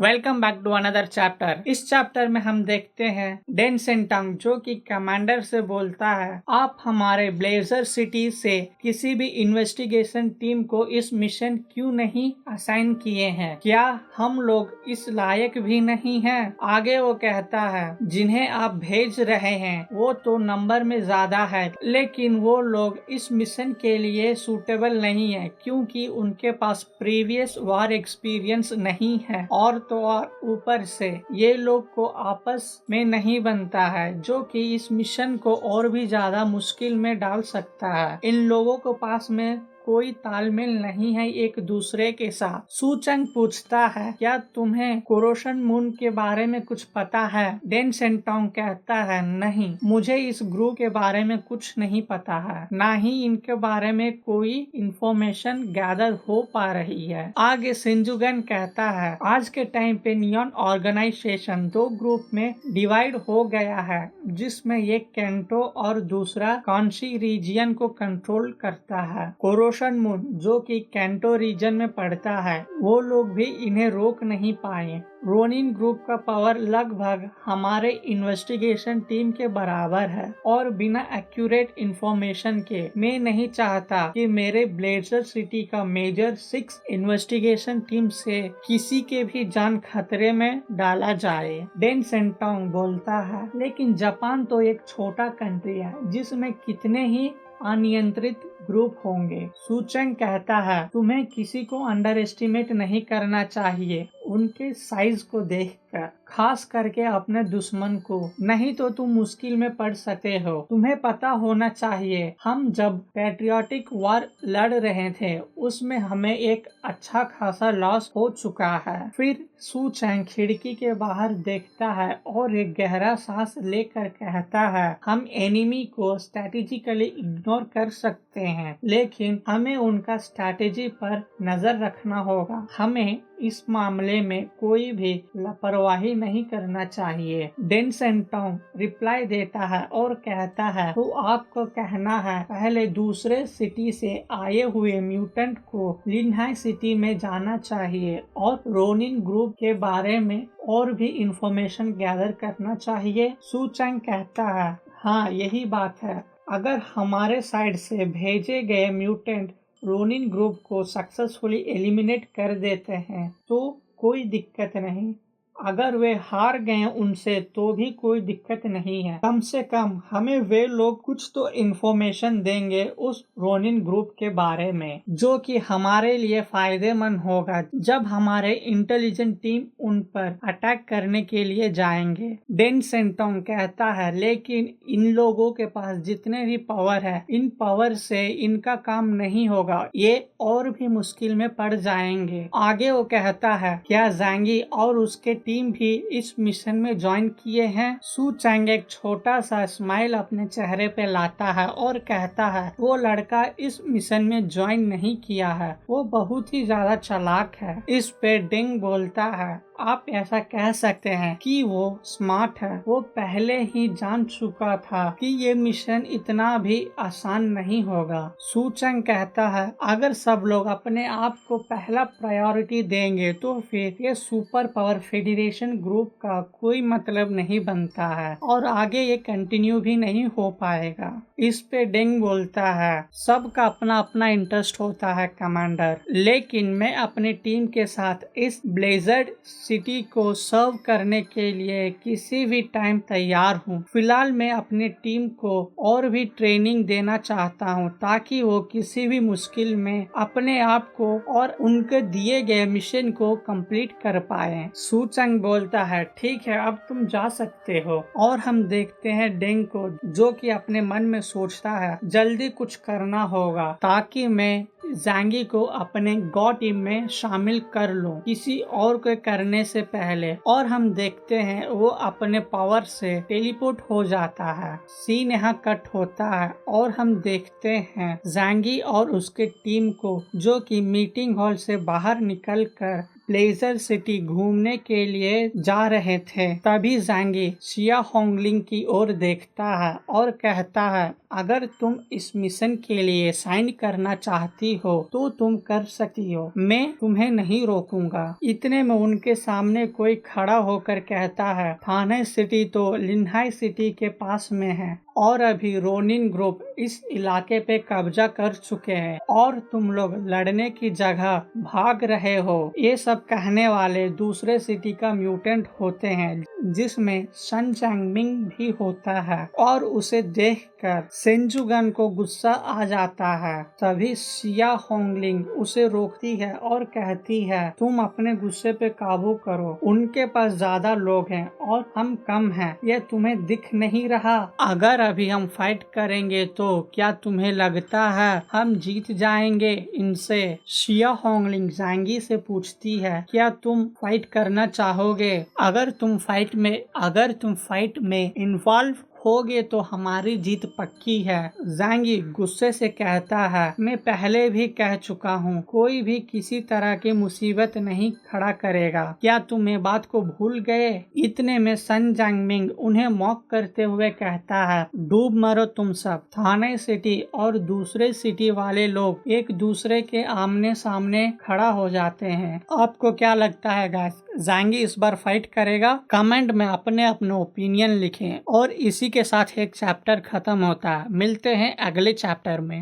Welcome back to another chapter. इस chapter में हम देखते हैं डेन सेंटोंग जो कि कमांडर से बोलता है, आप हमारे ब्लेजर सिटी से किसी भी इन्वेस्टिगेशन टीम को इस मिशन क्यों नहीं असाइन किए हैं? क्या हम लोग इस लायक भी नहीं हैं? आगे वो कहता है, जिन्हें आप भेज रहे हैं वो तो नंबर में ज्यादा है, लेकिन वो लोग इस मिशन के लिए सूटेबल नहीं है क्योंकि उनके पास प्रीवियस वॉर एक्सपीरियंस नहीं है और तो और ऊपर से ये लोग को आपस में नहीं बनता है, जो कि इस मिशन को और भी ज्यादा मुश्किल में डाल सकता है। इन लोगों के पास में कोई तालमेल नहीं है एक दूसरे के साथ। सूचंग पूछता है, क्या तुम्हें कोरोशन मून के बारे में कुछ पता है? डेन सेंटोंग कहता है, नहीं, मुझे इस ग्रुप के बारे में कुछ नहीं पता है, ना ही इनके बारे में कोई इंफॉर्मेशन गैदर हो पा रही है। आगे सिंजुगन कहता है, आज के टाइम पे नियॉन ऑर्गेनाइजेशन दो ग्रुप में डिवाइड हो गया है, जिसमें एक कैंटो और दूसरा कॉन्शी रीजियन को कंट्रोल करता है। कोरोशन मून जो कि कैंटो रीजन में पड़ता है, वो लोग भी इन्हें रोक नहीं पाए। रोनिन ग्रुप का पावर लगभग हमारे इन्वेस्टिगेशन टीम के बराबर है और बिना एक्यूरेट इंफॉर्मेशन के मैं नहीं चाहता कि मेरे ब्लेजर सिटी का मेजर 6 इन्वेस्टिगेशन टीम से किसी के भी जान खतरे में डाला जाए। डेन सेंटोंग बोलता है, लेकिन जापान तो एक छोटा कंट्री है जिसमें कितने ही अनियंत्रित ग्रुप होंगे। सूचंग कहता है, तुम्हें किसी को अंडर एस्टिमेट नहीं करना चाहिए उनके साइज को देखकर, खास करके अपने दुश्मन को, नहीं तो तुम मुश्किल में पड़ सकते हो। तुम्हें पता होना चाहिए, हम जब पैट्रियोटिक वॉर लड़ रहे थे उसमें हमें एक अच्छा खासा लॉस हो चुका है। फिर सूचंग खिड़की के बाहर देखता है और एक गहरा सांस लेकर कहता है, हम एनिमी को स्ट्रेटेजिकली इग्नोर कर सकते हैं, लेकिन हमें उनका स्ट्रैटेजी पर नजर रखना होगा। हमें इस मामले में कोई भी लापरवाही नहीं करना चाहिए। डेन सेंटोंग रिप्लाई देता है और कहता है, तो आपको कहना है पहले दूसरे सिटी से आए हुए म्यूटेंट को लिनहाई सिटी में जाना चाहिए और रोनिन ग्रुप के बारे में और भी इंफॉर्मेशन गैदर करना चाहिए। सूचंग कहता है, हाँ यही बात है। अगर हमारे साइड से भेजे गए म्यूटेंट रोनिन ग्रुप को सक्सेसफुली एलिमिनेट कर देते हैं तो कोई दिक्कत नहीं, अगर वे हार गए उनसे तो भी कोई दिक्कत नहीं है। कम से कम हमें वे लोग कुछ तो इन्फॉर्मेशन देंगे उस रोनिन ग्रुप के बारे में, जो कि हमारे लिए फायदेमंद होगा जब हमारे इंटेलिजेंट टीम उन पर अटैक करने के लिए जाएंगे। डेन सेंटोंग कहता है, लेकिन इन लोगों के पास जितने भी पावर है, इन पावर से इनका काम नहीं होगा, ये और भी मुश्किल में पड़ जाएंगे। आगे वो कहता है, क्या ज़ैंगी और उसके टीम भी इस मिशन में ज्वाइन किए हैं? सूचंग एक छोटा सा स्माइल अपने चेहरे पे लाता है और कहता है, वो लड़का इस मिशन में ज्वाइन नहीं किया है, वो बहुत ही ज्यादा चालाक है। इस पे डिंग बोलता है, आप ऐसा कह सकते हैं कि वो स्मार्ट है, वो पहले ही जान चुका था कि ये मिशन इतना भी आसान नहीं होगा। सूचंग कहता है, अगर सब लोग अपने आप को पहला प्रायोरिटी देंगे तो फिर ये सुपर पावर फेडरेशन ग्रुप का कोई मतलब नहीं बनता है और आगे ये कंटिन्यू भी नहीं हो पाएगा। इस पे डेंग बोलता है, सबका अपना अपना इंटरेस्ट होता है कमांडर, लेकिन मैं अपनी टीम के साथ इस ब्लेजर्ड सिटी को सर्व करने के लिए किसी भी टाइम तैयार हूँ। फिलहाल मैं अपनी टीम को और भी ट्रेनिंग देना चाहता हूँ ताकि वो किसी भी मुश्किल में अपने आप को और उनके दिए गए मिशन को कंप्लीट कर पाए। सूचंग बोलता है, ठीक है, अब तुम जा सकते हो। और हम देखते हैं डेंग को, जो कि अपने मन में सोचता है, जल्दी कुछ करना होगा ताकि मैं ज़ैंगी को अपने गॉ टीम में शामिल कर लूं किसी और के करने से पहले। और हम देखते हैं वो अपने पावर से टेलीपोर्ट हो जाता है। सीन यहाँ कट होता है और हम देखते हैं ज़ैंगी और उसके टीम को, जो कि मीटिंग हॉल से बाहर निकलकर ब्लेजर सिटी घूमने के लिए जा रहे थे, तभी ज़ैंगी शिया होंगलिंग की ओर देखता है और कहता है, अगर तुम इस मिशन के लिए साइन करना चाहती हो तो तुम कर सकती हो, मैं तुम्हें नहीं रोकूंगा। इतने में उनके सामने कोई खड़ा होकर कहता है, थाने सिटी तो लिन्हाई सिटी के पास में है और अभी रोनिन ग्रुप इस इलाके पे कब्जा कर चुके हैं और तुम लोग लड़ने की जगह भाग रहे हो। ये सब कहने वाले दूसरे सिटी का म्यूटेंट होते हैं जिसमें सन जैंगमिंग भी होता है और उसे देखकर सेंजुगन को गुस्सा आ जाता है। तभी शिया होंगलिंग उसे रोकती है और कहती है, तुम अपने गुस्से पे काबू करो, उनके पास ज्यादा लोग हैं और हम कम हैं, यह तुम्हें दिख नहीं रहा? अगर अभी हम फाइट करेंगे तो क्या तुम्हें लगता है हम जीत जाएंगे इनसे? शिया होंगलिंग ज़ैंगी से पूछती है, क्या तुम फाइट करना चाहोगे? अगर तुम फाइट में इन्वॉल्व होगे तो हमारी जीत पक्की है। ज़ैंगी गुस्से से कहता है, मैं पहले भी कह चुका हूँ, कोई भी किसी तरह की मुसीबत नहीं खड़ा करेगा, क्या तुम ये बात को भूल गए? इतने में सन जैंगमिंग उन्हें मॉक करते हुए कहता है, डूब मरो तुम सब। थाने सिटी और दूसरे सिटी वाले लोग एक दूसरे के आमने सामने खड़ा हो जाते हैं। आपको क्या लगता है गाइस, ज़ैंगी इस बार फाइट करेगा? कमेंट में अपने ओपिनियन लिखें। और इसी के साथ एक चैप्टर खत्म होता है। मिलते हैं अगले चैप्टर में।